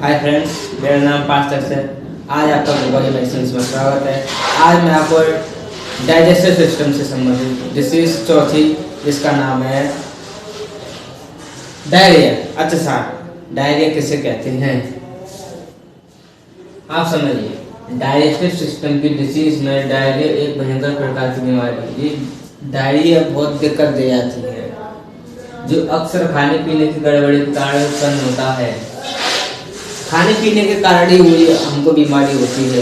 Hi friends, मेरा नाम पार्थ है। आज आपका गूगल मेडिसिन में स्वागत है। आज मैं आपको डाइजेस्टिव सिस्टम से संबंधित डिसीज चौथी, जिसका नाम है डायरिया। अच्छा साहब, डायरिया किसे कहते हैं आप समझिए। डाइजेस्टिव सिस्टम की डिसीज में डायरिया एक भयंकर प्रकार की बीमारी है। ये डायरिया बहुत दिक्कत दे जाती है, जो अक्सर खाने पीने की गड़बड़ी के कारण उत्पन्न होता है। खाने पीने के कारण ही हमको बीमारी होती है,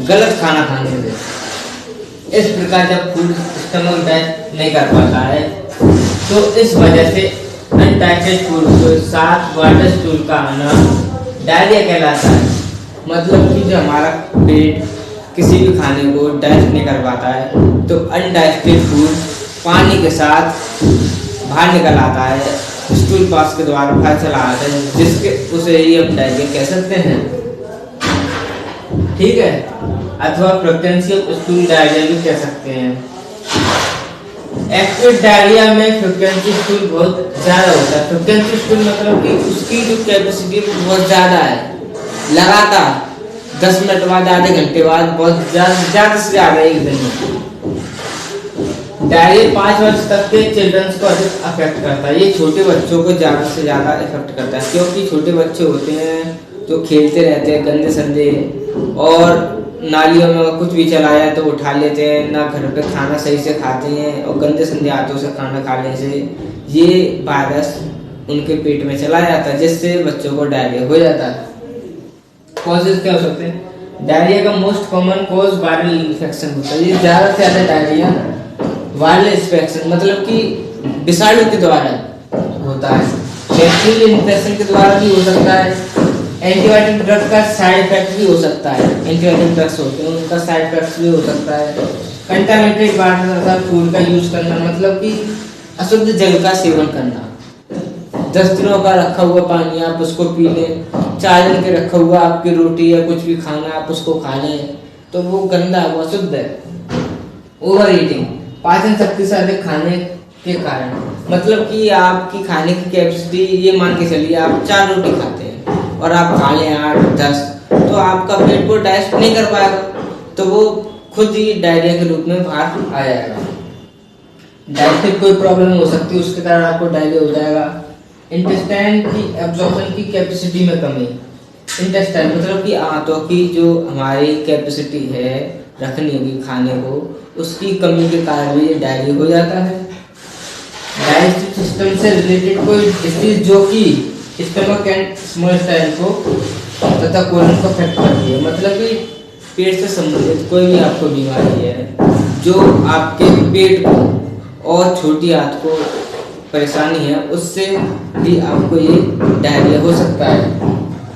गलत खाना खाने से। इस प्रकार जब फूड स्टमक डाइजेस्ट नहीं कर पाता है तो इस वजह से अनडाइजेस्टेड फूड के साथ वाटर स्टूल का आना डायरिया कहलाता है। मतलब कि जो हमारा पेट किसी भी खाने को डाइजेस्ट नहीं कर पाता है तो अनडाइजेस्टेड फूड पानी के साथ बाहर निकल आता है, स्टूल पास के द्वारा बाहर चला आता है, जिसके उसे ही हम डायरिया कह सकते हैं। ठीक है, अथवा फ्रीक्वेंसी ऑफ स्टूल डायरिया भी कह सकते हैं। एक्यूट डायरिया में फ्रीक्वेंसी स्टूल बहुत ज्यादा होता है। फ्रीक्वेंसी स्टूल मतलब कि उसकी जो कैपेसिटी बहुत ज्यादा है, लगातार 10 मिनट बाद, आधे घंटे बाद, बहुत ज्यादा से ज्यादा एक दिन में। डायरिया 5 वर्ष तक के चिल्ड्रंस को अधिक अफेक्ट करता है। ये छोटे बच्चों को ज़्यादा से ज़्यादा इफेक्ट करता है, क्योंकि छोटे बच्चे होते हैं जो खेलते रहते हैं गंदे संदे, और नालियों में कुछ भी चला जाए तो उठा लेते हैं, ना घर पे खाना सही से खाते हैं, और गंदे संदे हाथों से खाना खाने से ये वायरस उनके पेट में चला जाता है, जिससे बच्चों को डायरिया हो जाता है। कॉजेज क्या हो सकते हैं? डायरिया का most common cause viral infection होता है। ये ज़्यादा से ज़्यादा डायरिया वायरल इन्फेक्शन मतलब कि विषाणु के द्वारा होता है। बैक्टीरियल इन्फेक्शन के द्वारा भी हो सकता है। एंटीबायोटिक ड्रग का साइड इफेक्ट भी हो सकता है। एंटीबायोटिक ड्रग्स होते हैं, उनका साइड इफेक्ट भी हो सकता है। कंटामिनेटेड वाटर का फूड का यूज करना मतलब कि अशुद्ध जल का सेवन करना। 10 दिनों का रखा हुआ पानी आप उसको पी लें, 4 दिन के रखा हुआ आपकी रोटी या कुछ भी खाना आप उसको खा लें, तो वो गंदा, वो अशुद्ध है। ओवर ईटिंग, पाचन शक्ति से अधिक खाने के कारण, मतलब कि आपकी खाने की कैपेसिटी, ये मान के चलिए आप 4 रोटी खाते हैं और आप खा लें 8-10, तो आपका पेट को डाइजेस्ट नहीं कर पाएगा, तो वो खुद ही डायरिया के रूप में बाहर आ जाएगा। डाइजेस्टिव कोई प्रॉब्लम हो सकती है, उसके कारण आपको डायरिया हो जाएगा। इंटेस्टाइन की एब्जॉर्प्शन की कैपेसिटी में कमी। इंटेस्टाइन मतलब कि आंतों की जो हमारी कैपेसिटी है रखने की खाने को, उसकी कमी के कारण भी डायरिया हो जाता है। डाइजेस्टिव सिस्टम से रिलेटेड कोई डिसीज जो कि स्टमक एंड स्मॉल इंटेस्टाइन को तथा कोलन को अफेक्ट करती है, मतलब कि पेट से संबंधित कोई भी आपको बीमारी है जो आपके पेट को और छोटी आंत को परेशानी है, उससे भी आपको ये डायरिया हो सकता है।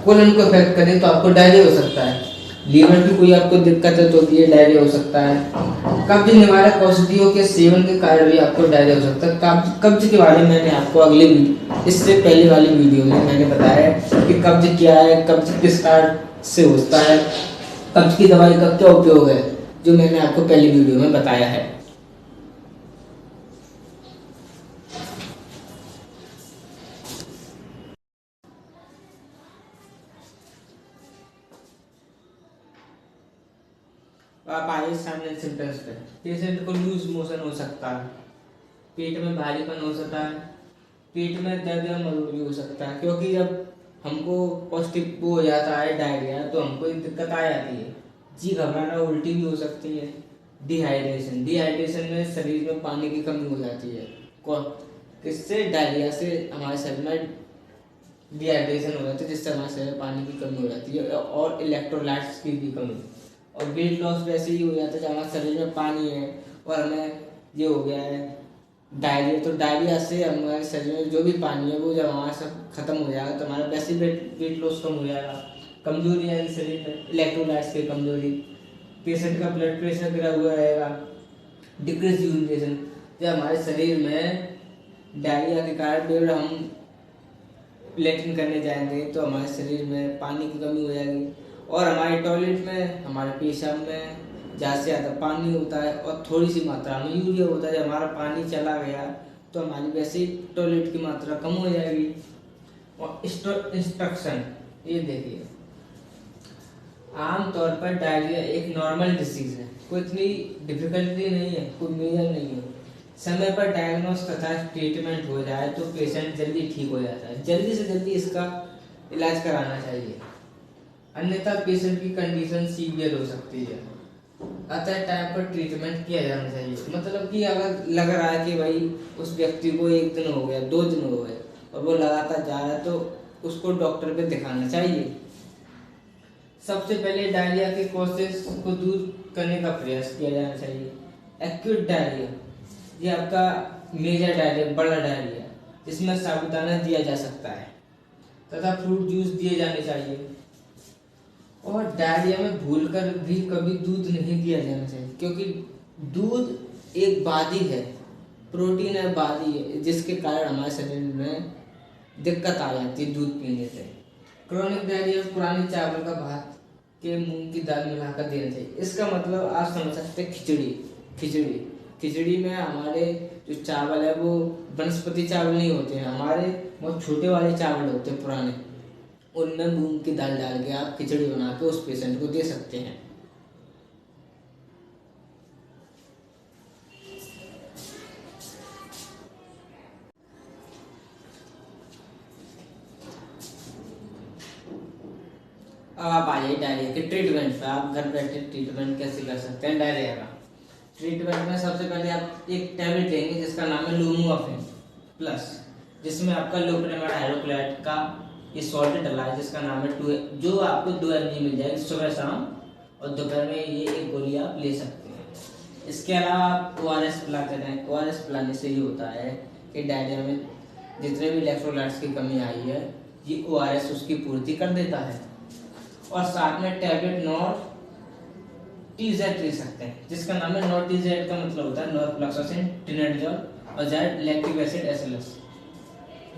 कोलन को अफेक्ट करे तो आपको डायरिया हो सकता है। लीवर की कोई आपको दिक्कत है तो भी ये डायरिया हो सकता है। कब्ज निवारक औषधियों के सेवन के कारण भी आपको डायरिया हो सकता है। कब्ज के बारे में मैंने आपको इससे पहले वाली वीडियो में मैंने बताया कि कब्ज क्या है, कब्ज किस कारण से होता है, कब्ज की दवाई का क्या उपयोग है, जो मैंने आपको पहली वीडियो में बताया है। आप आइए सामने सिम्टम्स पे। पेशेंट को लूज मोशन हो सकता है, पेट में भारीपन हो सकता है, पेट में दर्द या मरूड़ भी हो सकता है, क्योंकि जब हमको पौष्टिक वो हो जाता है डायरिया तो हमको एक दिक्कत आ जाती है, जी घबराना, उल्टी भी हो सकती है। डिहाइड्रेशन, डिहाइड्रेशन में शरीर में पानी की कमी हो जाती है। किससे? डायरिया से हमारे शरीर में डिहाइड्रेशन हो जाती है, जिससे हमारे शरीर में पानी की कमी हो जाती है, और इलेक्ट्रोलाइट्स की भी कमी। और वेट लॉस वैसे ही हो जाता है, जब हमारे शरीर में पानी है और हमें ये हो गया है डायरिया, तो डायरिया से हमारे शरीर में जो भी पानी है वो जब हमारा सब खत्म हो जाएगा तो हमारा वैसे वेट लॉस कम हो जाएगा। कमजोरी आएगी शरीर में, इलेक्ट्रोलाइट्स की कमजोरी, पेशेंट का ब्लड प्रेशर गिरा हुआ रहेगा। डिक्रीज यूरिनेशन, जब हमारे शरीर में डायरिया के कारण हम लैट्रिन करने जाएंगे तो हमारे शरीर में पानी की कमी हो जाएगी, और हमारे टॉयलेट में, हमारे पेशाब में ज़्यादा से ज़्यादा पानी होता है और थोड़ी सी मात्रा में यूरिया होता है। जब हमारा पानी चला गया तो हमारी वैसे ही टॉयलेट की मात्रा कम हो जाएगी। और इंस्ट्रक्शन ये देखिए, आमतौर पर डायरिया एक नॉर्मल डिसीज है, कोई इतनी डिफिकल्टी नहीं है, कोई मेजर नहीं है। समय पर डायग्नोस तथा ट्रीटमेंट हो जाए तो पेशेंट जल्दी ठीक हो जाता है। जल्दी से जल्दी इसका इलाज कराना चाहिए, अन्यथा पेशेंट की कंडीशन सीवियर हो सकती है। अतः टाइम पर ट्रीटमेंट किया जाना चाहिए। मतलब कि अगर लग रहा है कि भाई उस व्यक्ति को 1 दिन हो गया, 2 दिन हो गए और वो लगातार जा रहा है, तो उसको डॉक्टर पे दिखाना चाहिए। सबसे पहले डायरिया के कॉजेस को दूर करने का प्रयास किया जाना चाहिए। एक्यूट डायरिया, ये आपका मेजर डायरिया, बड़ा डायरिया, जिसमें साबुदाना दिया जा सकता है तथा फ्रूट जूस दिए जाने चाहिए। और डायरिया में भूलकर भी कभी दूध नहीं दिया जाना चाहिए, क्योंकि दूध एक बादी है, प्रोटीन है, बादी है, जिसके कारण हमारे शरीर में दिक्कत आ जाती है दूध पीने से। क्रोनिक डायरिया में पुराने चावल का भात के मूंग की दाल मिलाकर देना चाहिए। इसका मतलब आप समझ सकते हैं खिचड़ी में हमारे जो चावल है वो वनस्पति चावल नहीं होते हैं, हमारे बहुत छोटे वाले चावल होते हैं पुराने, उनमें मूंग की दाल डाल के आप खिचड़ी बना के उस पेशेंट को दे सकते हैं। अब आप आइए डायरिया के ट्रीटमेंट पे। आप घर बैठे ट्रीटमेंट कैसे कर सकते हैं डायरिया का। ट्रीटमेंट में सबसे पहले आप एक टैबलेट लेंगे जिसका नाम है लोमोफेन प्लस, जिसमें आपका लोपेरामाइड हाइड्रोक्लोराइड का ये सॉल्ट डला है, जिसका नाम है 2, जो आपको 2 mg मिल जाएगी सुबह शाम, और दोपहर में ये एक गोली आप ले सकते हैं। इसके अलावा आप ORS पिलाते रहें। ORS पिलाने से ये होता है कि डायरिया में जितने भी इलेक्ट्रोलाइट्स की कमी आई है, ये ORS उसकी पूर्ति कर देता है। और साथ में टैबलेट नॉर-TZ ले सकते हैं, जिसका नाम है नॉर-TZ का मतलब होता है नॉरफ्लॉक्सासिन, टिनेडजॉल और ज़ाइड लैक्टिक एसिड SLS।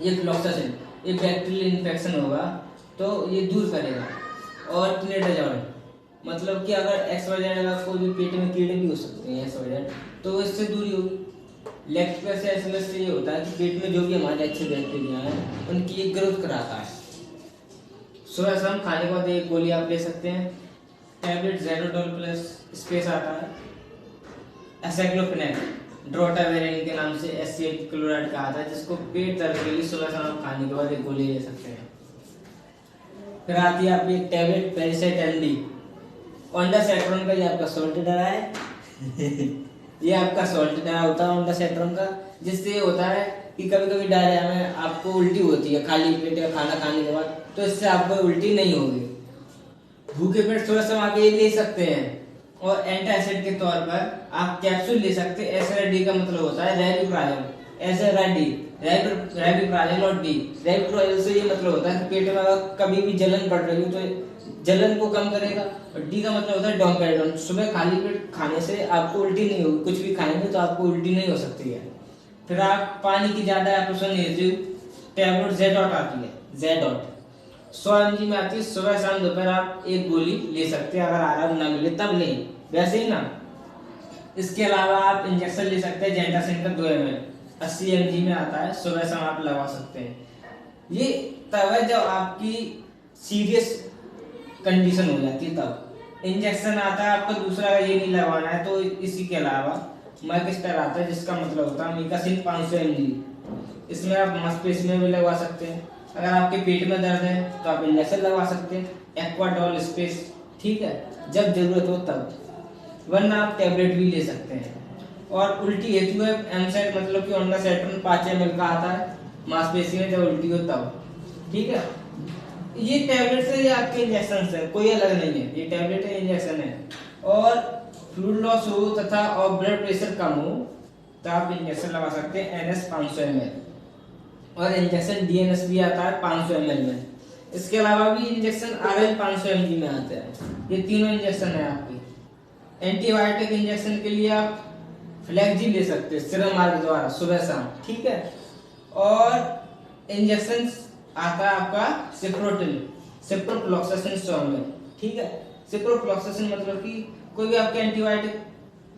ये फ्लॉक्सासिन, ये बैक्टीरियल इन्फेक्शन होगा तो ये दूर करेगा। और टिनेडजॉल मतलब कि अगर XYZ का कोई भी पेट में कीड़े भी हो सकते हैं XYZ, तो इससे दूरी होगी। लैक्टिक एसिड SLS से ये होता है कि पेट में जो भी हमारे अच्छे बैक्टीरिया हैं उनकी एक ग्रोथ कराता है। सुबह शाम खाने के बाद एक गोली आप ले सकते हैं। टैबलेट ज़ेरोडोल प्लस स्पेस आता है। एसाइक्लोफेनेक ड्रोटावेरिन के नाम से HCl क्लोराइड का आता है, जिसको पेट दर्द के लिए सुबह शाम खाने के बाद एक गोली ले सकते हैं। फिर आती है आपकी एक टैबलेट पेरिसाइट MD। ओंडासेट्रोन का ये आपका सॉल्ट डरा है ये आपका सॉल्ट डरा होता है ओंडासेट्रोन का, जिससे ये होता है कि कभी कभी डायरिया में आपको उल्टी होती है खाली पेट या खाना खाने के बाद, तो इससे आपको उल्टी नहीं होगी। भूखे पेट सुबह शाम आप ये ले सकते हैं। और एंटासिड के तौर पर आप कैप्सूल ले सकते हैं। SRD का मतलब होता है रेबिप्राजल, SRD रेबिप्राजल और D रेबिप्राजल से ये मतलब होता है कि पेट में अगर कभी भी जलन पड़ रही हो तो जलन को कम करेगा, और D का मतलब होता है डोमेपेडोन। सुबह खाली पेट खाने से आपको उल्टी नहीं होगी, कुछ भी खाएंगे तो आपको उल्टी नहीं हो सकती है। फिर आप पानी की ज्यादा टैबलेट Z-डॉट आती है, Z-डॉट 100 mg में आती है। सुबह शाम दोपहर आप एक गोली ले सकते हैं, अगर आराम ना मिले तब लें, वैसे ही ना। इसके अलावा आप इंजेक्शन ले सकते हैं जेंटासिन का 2 ml 80 mg में आता है, सुबह शाम आप लगा सकते हैं। ये तब है जब आपकी सीरियस कंडीशन हो जाती है, तब इंजेक्शन आता है आपका दूसरा, ये नहीं लगवाना है तो इसी के अलावा मैकिस्टर आता है, जिसका मतलब होता है मिकासिन 500 mg। इसमें आप मांसपेशी में भी लगवा सकते हैं। अगर आपके पेट में दर्द है तो आप इंजेक्शन लगवा सकते हैं एक्वाडोल स्पेस, ठीक है, जब जरूरत हो तब, वरना आप टैबलेट भी ले सकते हैं। और उल्टी हेतु है एमसेट मतलब कि ओंडासेट्रोन 5 ml का आता है मांसपेशी में जब उल्टी हो तब, ठीक है। ये टैबलेट है, ये आपके इंजेक्शन है, कोई अलग नहीं है, ये टैबलेट है, इंजेक्शन है। और फ्लूइड लॉस हो तथा और ब्लड प्रेशर कम हो तो आप इंजेक्शन लगा सकते हैं NS 500 ml। और इंजेक्शन DNS भी आता है 500 ml में। इसके अलावा भी इंजेक्शन RL 500 mg में आते हैं। ये तीनों इंजेक्शन है आपकी। एंटीबायोटिक इंजेक्शन के लिए आप फ्लैक्सिन ले सकते हैं सीरम मार्ग द्वारा सुबह शाम, ठीक है। और इंजेक्शन आता है आपका सिप्रोफ्लॉक्सासिन 100 ml, ठीक है। सिप्रोफ्लॉक्सासिन मतलब कि कोई भी आपके एंटीबायोटिक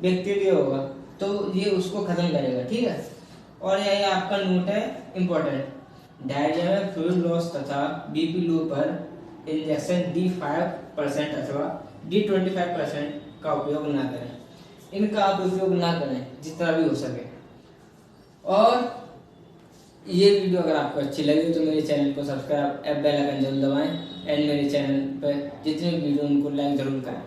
बैक्टीरिया होगा तो ये उसको खत्म करेगा, ठीक है। और यह आपका नोट है इम्पोर्टेंट, डायरिया में फ्लूइड लॉस तथा BP लो पर इंजेक्शन D5% अथवा D25% का उपयोग ना करें। इनका आप उपयोग ना करें जितना भी हो सके। और ये वीडियो अगर आपको अच्छी लगी तो मेरे चैनल को सब्सक्राइब, बेल आइकन जरूर दबाएं एंड मेरे चैनल पर जितने वीडियो उनको लाइक जरूर करें।